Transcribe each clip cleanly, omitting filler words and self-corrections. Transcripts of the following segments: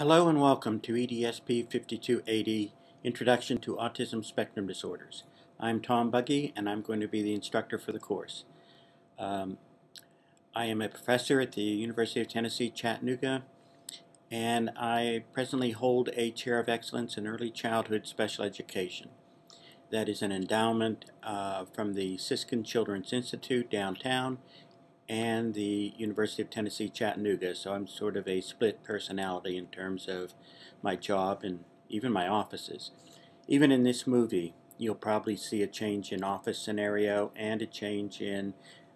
Hello and welcome to EDSP 5280, Introduction to Autism Spectrum Disorders. I'm Tom Buggy and I'm going to be the instructor for the course. I am a professor at the University of Tennessee, Chattanooga, and I presently hold a Chair of Excellence in Early Childhood Special Education. That is an endowment from the Siskin Children's Institute downtown and the University of Tennessee, Chattanooga. So I'm sort of a split personality in terms of my job and even my offices. Even in this movie, you'll probably see a change in office scenario and a change in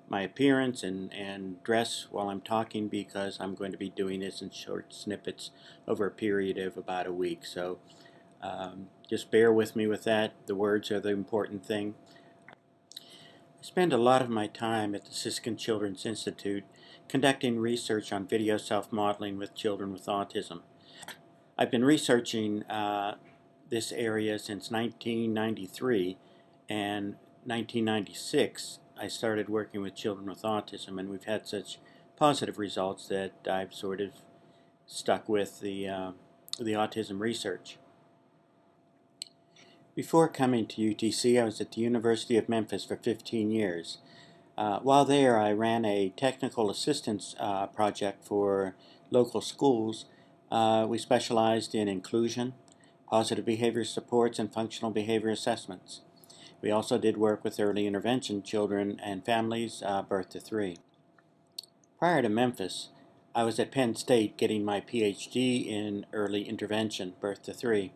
my appearance and dress while I'm talking, because I'm going to be doing this in short snippets over a period of about a week. So just bear with me with that. The words are the important thing. I spend a lot of my time at the Siskin Children's Institute conducting research on video self-modeling with children with autism. I've been researching this area since 1993, and 1996 I started working with children with autism, and we've had such positive results that I've sort of stuck with the autism research. Before coming to UTC, I was at the University of Memphis for 15 years. While there, I ran a technical assistance project for local schools. We specialized in inclusion, positive behavior supports, and functional behavior assessments. We also did work with early intervention children and families birth to 3. Prior to Memphis, I was at Penn State getting my PhD in early intervention birth to 3.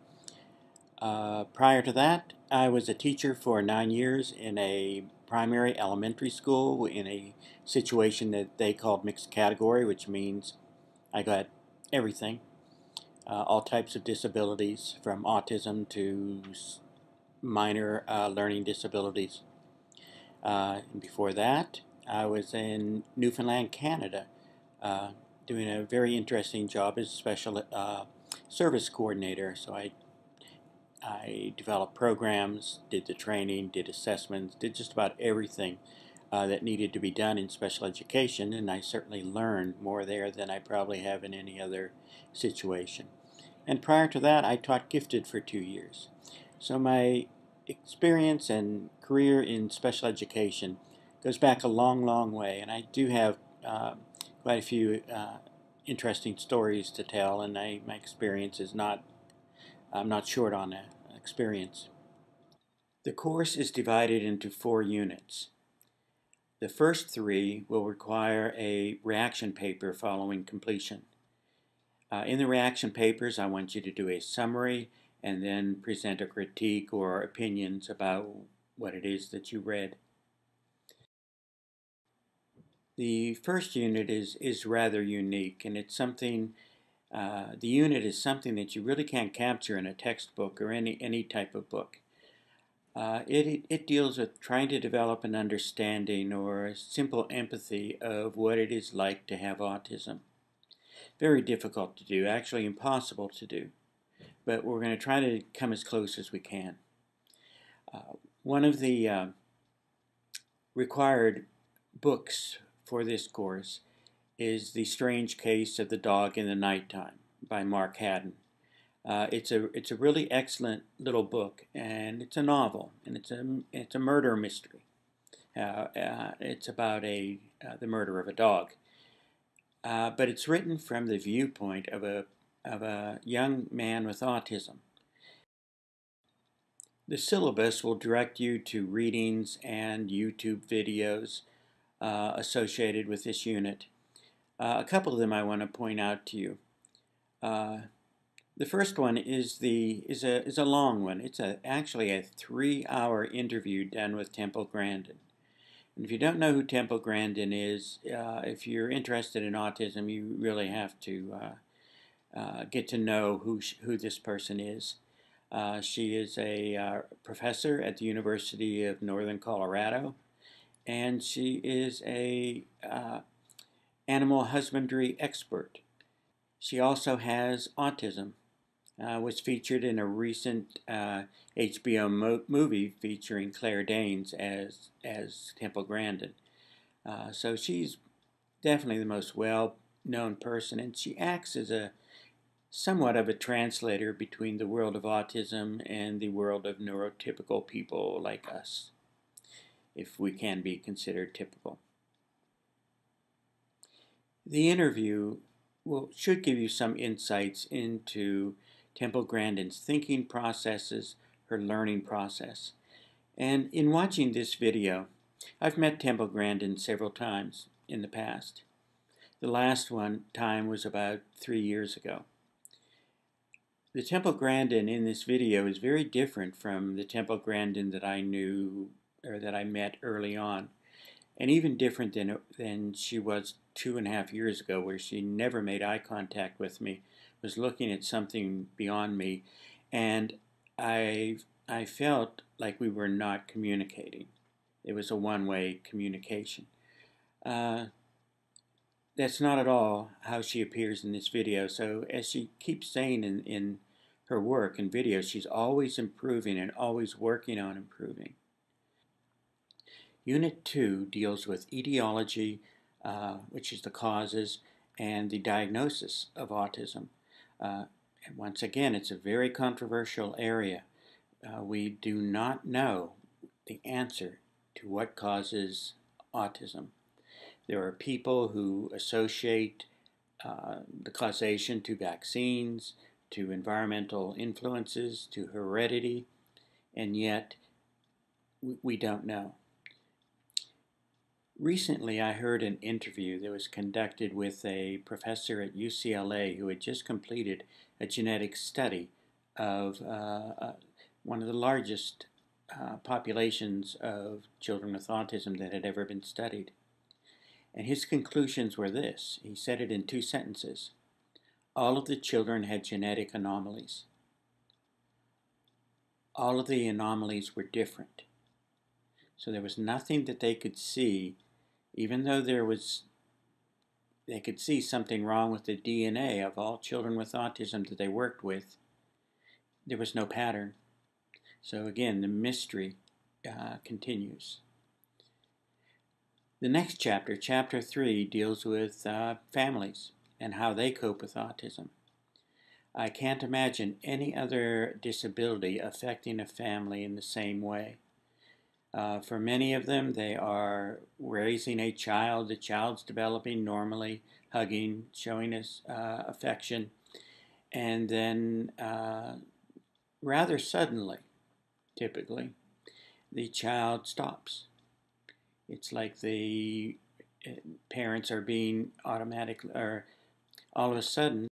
Prior to that, I was a teacher for 9 years in a primary elementary school in a situation that they called mixed category, which means I got everything, all types of disabilities from autism to minor learning disabilities. And before that, I was in Newfoundland, Canada, doing a very interesting job as a special service coordinator. So I developed programs, did the training, did assessments, did just about everything that needed to be done in special education, and I certainly learned more there than I probably have in any other situation. And prior to that, I taught gifted for 2 years. So my experience and career in special education goes back a long, long way, and I do have quite a few interesting stories to tell, and my experience is not I'm not short on that experience. The course is divided into 4 units. The first 3 will require a reaction paper following completion. In the reaction papers, I want you to do a summary and then present a critique or opinions about what it is that you read. The first unit is rather unique, and it's something the unit is something that you really can't capture in a textbook or any type of book. It deals with trying to develop an understanding or a simple empathy of what it is like to have autism. Very difficult to do, actually impossible to do, but we're going to try to come as close as we can. One of the required books for this course is The Strange Case of the Dog in the Nighttime by Mark Haddon. It's a really excellent little book, and it's a novel, and it's a murder mystery. It's about the murder of a dog, but it's written from the viewpoint of a young man with autism. The syllabus will direct you to readings and YouTube videos associated with this unit. A couple of them I want to point out to you. The first one is a long one. It's actually a 3-hour interview done with Temple Grandin. And if you don't know who Temple Grandin is, if you're interested in autism, you really have to get to know who this person is. She is a professor at the University of Northern Colorado, and she is a animal husbandry expert. She also has autism. Was featured in a recent HBO movie featuring Claire Danes as Temple Grandin. So she's definitely the most well-known person, and she acts as a somewhat of a translator between the world of autism and the world of neurotypical people like us, if we can be considered typical. The interview should give you some insights into Temple Grandin's thinking processes, her learning process. And in watching this video, I've met Temple Grandin several times in the past. The last time was about 3 years ago. The Temple Grandin in this video is very different from the Temple Grandin that I knew or that I met early on, and even different than she was 2.5 years ago, where she never made eye contact with me, was looking at something beyond me, and I felt like we were not communicating. It was a one-way communication. That's not at all how she appears in this video. So as she keeps saying in her work and videos, she's always improving and always working on improving. Unit 2 deals with etiology, which is the causes, and the diagnosis of autism. And once again, it's a very controversial area. We do not know the answer to what causes autism. There are people who associate the causation to vaccines, to environmental influences, to heredity, and yet we don't know. Recently, I heard an interview that was conducted with a professor at UCLA who had just completed a genetic study of one of the largest populations of children with autism that had ever been studied. And his conclusions were this. He said it in 2 sentences. All of the children had genetic anomalies. All of the anomalies were different. So there was nothing that they could see, even though they could see something wrong with the DNA of all children with autism that they worked with. There was no pattern. So again, the mystery continues. The next chapter, chapter 3, deals with families and how they cope with autism. I can't imagine any other disability affecting a family in the same way. For many of them, they are raising a child. The child's developing normally, hugging, showing us affection, and then rather suddenly, typically, the child stops. It's like the parents are being automatically, or all of a sudden,